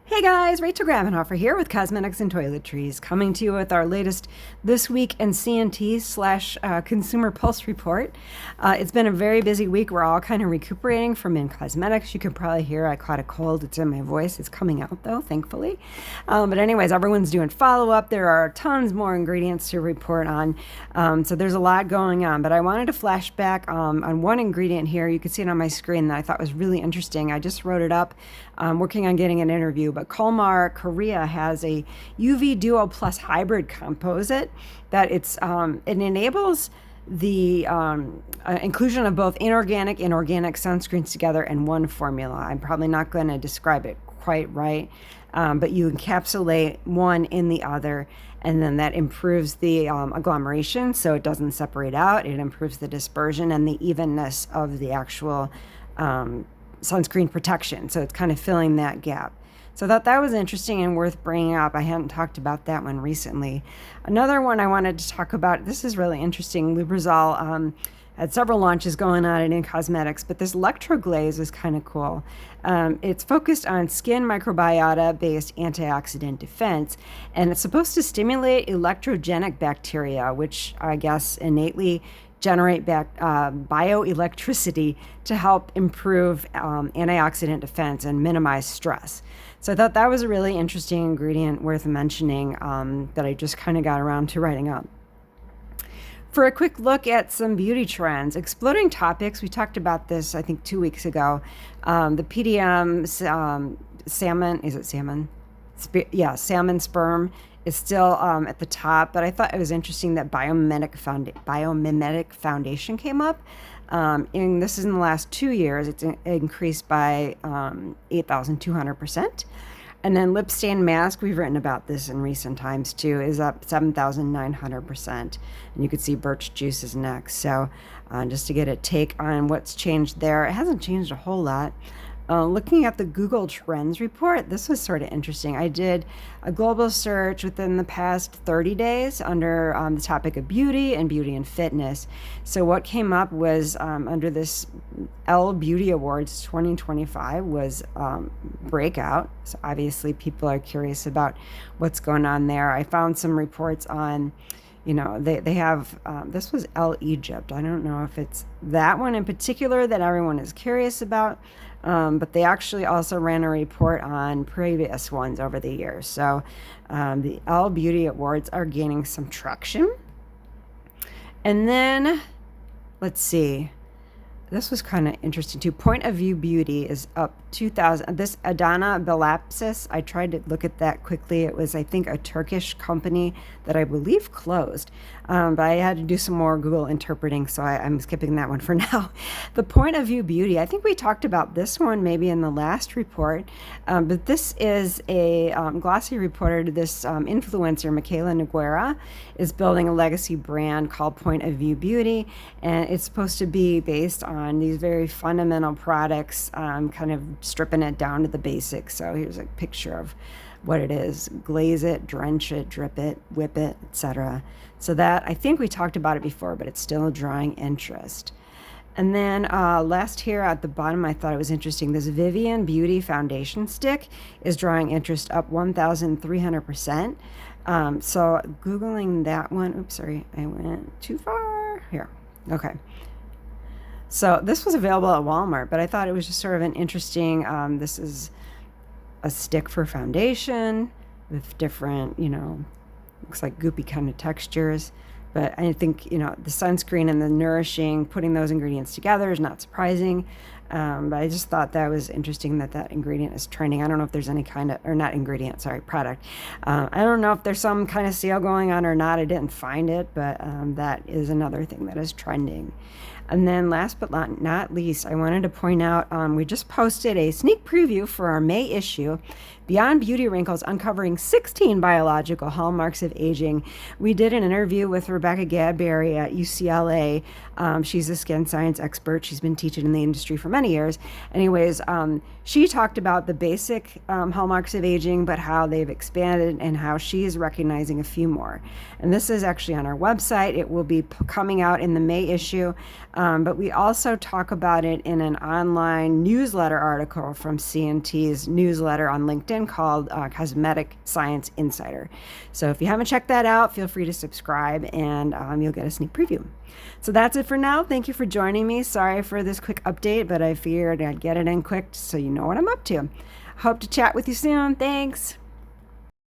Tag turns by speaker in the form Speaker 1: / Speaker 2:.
Speaker 1: Hey guys, Rachel Gravenhofer here with Cosmetics and Toiletries, coming to you with our latest This Week in C&T slash Consumer Pulse report. It's been a very busy week. We're all kind of recuperating from In-Cosmetics. You can probably hear I caught a cold. It's in my voice. It's coming out though, thankfully. But anyways, everyone's doing follow-up. There are tons more ingredients to report on. So there's a lot going on. But I wanted to flash back on one ingredient here. You can see it on my screen that I thought was really interesting. I just wrote it up. Working on getting an interview, but Colmar Korea has a UV Duo Plus hybrid composite that it enables the inclusion of both inorganic and organic sunscreens together in one formula. I'm probably not going to describe it quite right, but you encapsulate one in the other, and then that improves the agglomeration so it doesn't separate out. It improves the dispersion and the evenness of the actual sunscreen protection. So it's kind of filling that gap. So I thought that was interesting and worth bringing up. I hadn't talked about that one recently. Another one I wanted to talk about, this is really interesting. Lubrizol had several launches going on in cosmetics, but this electroglaze is kind of cool. It's focused on skin microbiota-based antioxidant defense, and it's supposed to stimulate electrogenic bacteria, which I guess innately generate bioelectricity to help improve antioxidant defense and minimize stress. So I thought that was a really interesting ingredient worth mentioning that I just kind of got around to writing up. For a quick look at some beauty trends, exploding topics, we talked about this I think 2 weeks ago. The PDM salmon, is it salmon? Salmon sperm is still at the top, but I thought it was interesting that biomimetic foundation came up. This is in the last 2 years. It's increased by 8,200%. And then lip stain mask, we've written about this in recent times too, is up 7,900%. And you can see birch juice is next. So just to get a take on what's changed there, it hasn't changed a whole lot. Looking at the Google Trends report, this was sort of interesting. I did a global search within the past 30 days under the topic of beauty and fitness. So what came up was under this Elle Beauty Awards 2025 was breakout. So obviously people are curious about what's going on there. I found some reports on, they have, this was Elle Egypt. I don't know if it's that one in particular that everyone is curious about. But they actually also ran a report on previous ones over the years. So the Elle Beauty Awards are gaining some traction. And then, let's see. This was kind of interesting too. Point of View Beauty is up 2,000. This Adana Belapsis, I tried to look at that quickly. It was, I think, a Turkish company that I believe closed. But I had to do some more Google interpreting, so I'm skipping that one for now. The Point of View Beauty, I think we talked about this one maybe in the last report. But this is a glossy reporter. This influencer, Michaela Noguera, is building a legacy brand called Point of View Beauty. And it's supposed to be based on these very fundamental products, kind of stripping it down to the basics. So here's a picture of what it is: glaze it, drench it, drip it, whip it, etc. So that, I think we talked about it before, but it's still drawing interest. And then last here at the bottom, I thought it was interesting. This Vivien Beauty foundation stick is drawing interest up 1,300%. So Googling that one, oops, sorry, I went too far. Here, okay. So this was available at Walmart, but I thought it was just sort of an interesting, this is a stick for foundation with different, looks like goopy kind of textures. But I think, the sunscreen and the nourishing, putting those ingredients together is not surprising. But I just thought that was interesting that ingredient is trending. I don't know if there's any kind of, or not ingredient, sorry, product. I don't know if there's some kind of sale going on or not. I didn't find it, but that is another thing that is trending. And then last but not least, I wanted to point out, we just posted a sneak preview for our May issue, Beyond Beauty Wrinkles, Uncovering 16 Biological Hallmarks of Aging. We did an interview with Rebecca Gadberry at UCLA. She's a skin science expert. She's been teaching in the industry for many years. Anyways, she talked about the basic hallmarks of aging, but how they've expanded and how she is recognizing a few more. And this is actually on our website. It will be coming out in the May issue, but we also talk about it in an online newsletter article from C&T's newsletter on LinkedIn called Cosmetic Science Insider. So if you haven't checked that out, feel free to subscribe, and you'll get a sneak preview. So that's it for now. Thank you for joining me. Sorry for this quick update, but I figured I'd get it in quick so you know what I'm up to. Hope to chat with you soon. Thanks.